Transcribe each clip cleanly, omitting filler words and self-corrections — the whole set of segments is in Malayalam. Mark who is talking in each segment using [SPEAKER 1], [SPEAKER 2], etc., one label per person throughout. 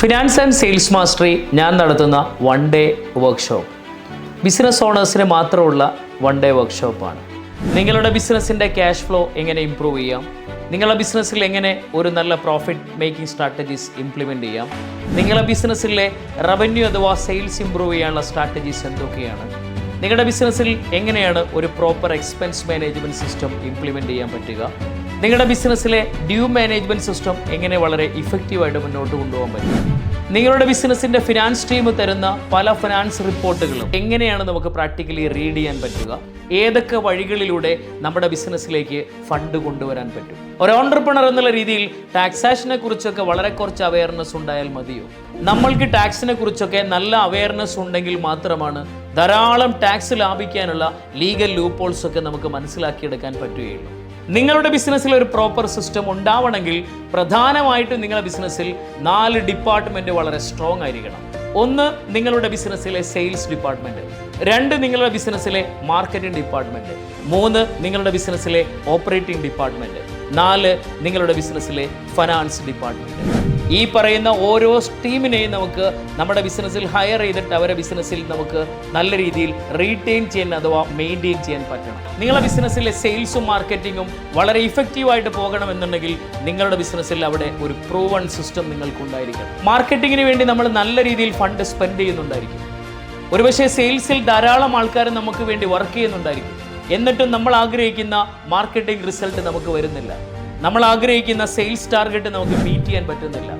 [SPEAKER 1] ഫിനാൻസ് ആൻഡ് സെയിൽസ് മാസ്റ്ററി ഞാൻ നടത്തുന്ന വൺ ഡേ വർക്ക്ഷോപ്പ് ബിസിനസ് ഓണേഴ്സിന് മാത്രമുള്ള വൺ ഡേ വർക്ക്ഷോപ്പാണ്. നിങ്ങളുടെ ബിസിനസ്സിൻ്റെ ക്യാഷ് ഫ്ലോ എങ്ങനെ ഇമ്പ്രൂവ് ചെയ്യാം, നിങ്ങളുടെ ബിസിനസ്സിൽ എങ്ങനെ ഒരു നല്ല പ്രോഫിറ്റ് മേക്കിംഗ് സ്ട്രാറ്റജീസ് ഇംപ്ലിമെൻറ്റ് ചെയ്യാം, നിങ്ങളുടെ ബിസിനസ്സിലെ റവന്യൂ അഥവാ സെയിൽസ് ഇമ്പ്രൂവ് ചെയ്യാനുള്ള സ്ട്രാറ്റജീസ് എന്തൊക്കെയാണ്, നിങ്ങളുടെ ബിസിനസ്സിൽ എങ്ങനെയാണ് ഒരു proper expense management system implement ചെയ്യാൻ പറ്റുക, നിങ്ങളുടെ ബിസിനസ്സിലെ ഡ്യൂ മാനേജ്മെൻറ്റ് സിസ്റ്റം എങ്ങനെ വളരെ ഇഫക്റ്റീവായിട്ട് മുന്നോട്ട് കൊണ്ടുപോകാൻ പറ്റും, നിങ്ങളുടെ ബിസിനസ്സിൻ്റെ ഫിനാൻസ് ടീം തരുന്ന പല ഫിനാൻസ് റിപ്പോർട്ടുകളും എങ്ങനെയാണ് നമുക്ക് പ്രാക്ടിക്കലി റീഡ് ചെയ്യാൻ പറ്റുക, ഏതൊക്കെ വഴികളിലൂടെ നമ്മുടെ ബിസിനസ്സിലേക്ക് ഫണ്ട് കൊണ്ടുവരാൻ പറ്റും. ഒരു ഓൺട്രപ്രണർ എന്നുള്ള രീതിയിൽ ടാക്സേഷനെ കുറിച്ചൊക്കെ വളരെ കുറച്ച് അവയർനെസ് ഉണ്ടായാൽ മതിയോ? നമ്മൾക്ക് ടാക്സിനെ കുറിച്ചൊക്കെ നല്ല അവയർനെസ് ഉണ്ടെങ്കിൽ മാത്രമാണ് ധാരാളം ടാക്സ് ലാഭിക്കാനുള്ള ലീഗൽ ലൂപ്പോൾസ് ഒക്കെ നമുക്ക് മനസ്സിലാക്കിയെടുക്കാൻ പറ്റുകയുള്ളൂ. നിങ്ങളുടെ ബിസിനസ്സിൽ ഒരു പ്രോപ്പർ സിസ്റ്റം ഉണ്ടാവണമെങ്കിൽ പ്രധാനമായിട്ടും നിങ്ങളുടെ ബിസിനസ്സിൽ 4 ഡിപ്പാർട്ട്മെൻറ്റ് വളരെ സ്ട്രോങ് ആയിരിക്കണം. 1 നിങ്ങളുടെ ബിസിനസ്സിലെ സെയിൽസ് ഡിപ്പാർട്ട്മെൻറ്റ്, 2 നിങ്ങളുടെ ബിസിനസ്സിലെ മാർക്കറ്റിംഗ് ഡിപ്പാർട്ട്മെൻറ്റ്, 3 നിങ്ങളുടെ ബിസിനസ്സിലെ ഓപ്പറേറ്റിംഗ് ഡിപ്പാർട്ട്മെൻറ്റ്, 4 നിങ്ങളുടെ ബിസിനസ്സിലെ ഫിനാൻസ് ഡിപ്പാർട്ട്മെൻറ്റ്. ഈ പറയുന്ന ഓരോ ടീമിനെയും നമുക്ക് നമ്മുടെ ബിസിനസ്സിൽ ഹയർ ചെയ്തിട്ട് അവരുടെ ബിസിനസ്സിൽ നമുക്ക് നല്ല രീതിയിൽ റീറ്റെയിൻ ചെയ്യാൻ അഥവാ മെയിൻറ്റെയിൻ ചെയ്യാൻ പറ്റണം. നിങ്ങളുടെ ബിസിനസ്സിലെ സെയിൽസും മാർക്കറ്റിങ്ങും വളരെ ഇഫക്റ്റീവായിട്ട് പോകണമെന്നുണ്ടെങ്കിൽ നിങ്ങളുടെ ബിസിനസ്സിൽ അവിടെ ഒരു പ്രൂവൺ സിസ്റ്റം നിങ്ങൾക്കുണ്ടായിരിക്കണം. മാർക്കറ്റിങ്ങിന് വേണ്ടി നമ്മൾ നല്ല രീതിയിൽ ഫണ്ട് സ്പെൻഡ് ചെയ്യുന്നുണ്ടായിരിക്കും. ഒരുപക്ഷെ സെയിൽസിൽ ധാരാളം ആൾക്കാർ നമുക്ക് വേണ്ടി വർക്ക് ചെയ്യുന്നുണ്ടായിരിക്കും. എന്നിട്ടും നമ്മൾ ആഗ്രഹിക്കുന്ന മാർക്കറ്റിംഗ് റിസൾട്ട് നമുക്ക് വരുന്നില്ല. നമ്മൾ ആഗ്രഹിക്കുന്ന സെയിൽസ് ടാർഗറ്റ് നമുക്ക് മീറ്റ് ചെയ്യാൻ പറ്റുന്നില്ല.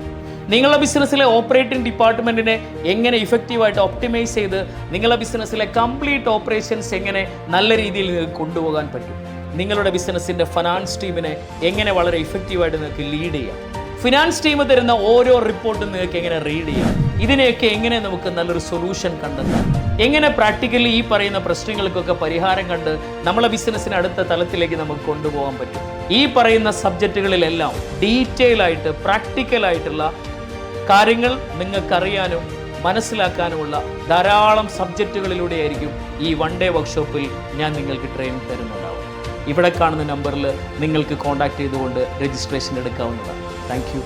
[SPEAKER 1] നിങ്ങളുടെ ബിസിനസ്സിലെ ഓപ്പറേറ്റിംഗ് ഡിപ്പാർട്ട്മെൻറ്റിനെ എങ്ങനെ ഇഫക്റ്റീവായിട്ട് ഒപ്റ്റിമൈസ് ചെയ്ത് നിങ്ങളുടെ ബിസിനസ്സിലെ കംപ്ലീറ്റ് ഓപ്പറേഷൻസ് എങ്ങനെ നല്ല രീതിയിൽ നിങ്ങൾക്ക് കൊണ്ടുപോകാൻ പറ്റും, നിങ്ങളുടെ ബിസിനസ്സിൻ്റെ ഫിനാൻസ് ടീമിനെ എങ്ങനെ വളരെ ഇഫക്റ്റീവായിട്ട് നിങ്ങൾക്ക് ലീഡ് ചെയ്യാം, ഫിനാൻസ് ടീം തരുന്ന ഓരോ റിപ്പോർട്ടും നിങ്ങൾക്ക് എങ്ങനെ റീഡ് ചെയ്യാം, ഇതിനെയൊക്കെ എങ്ങനെ നമുക്ക് നല്ലൊരു സൊല്യൂഷൻ കണ്ടെത്താം, എങ്ങനെ പ്രാക്ടിക്കലി ഈ പറയുന്ന പ്രശ്നങ്ങൾക്കൊക്കെ പരിഹാരം കണ്ട് നമ്മളെ ബിസിനസ്സിന് അടുത്ത തലത്തിലേക്ക് നമുക്ക് കൊണ്ടുപോകാൻ പറ്റും. ഈ പറയുന്ന സബ്ജക്റ്റുകളിലെല്ലാം ഡീറ്റെയിൽ ആയിട്ട് പ്രാക്ടിക്കലായിട്ടുള്ള കാര്യങ്ങൾ നിങ്ങൾക്കറിയാനും മനസ്സിലാക്കാനുമുള്ള ധാരാളം സബ്ജക്റ്റുകളിലൂടെയായിരിക്കും ഈ വൺ ഡേ വർക്ക്ഷോപ്പിൽ ഞാൻ നിങ്ങൾക്ക് ട്രെയിനിങ് തരുന്നുണ്ടാവും. ഇവിടെ കാണുന്ന നമ്പറിൽ നിങ്ങൾക്ക് കോൺടാക്ട് ചെയ്തുകൊണ്ട് രജിസ്ട്രേഷൻ എടുക്കാവുന്നതാണ്. Thank you.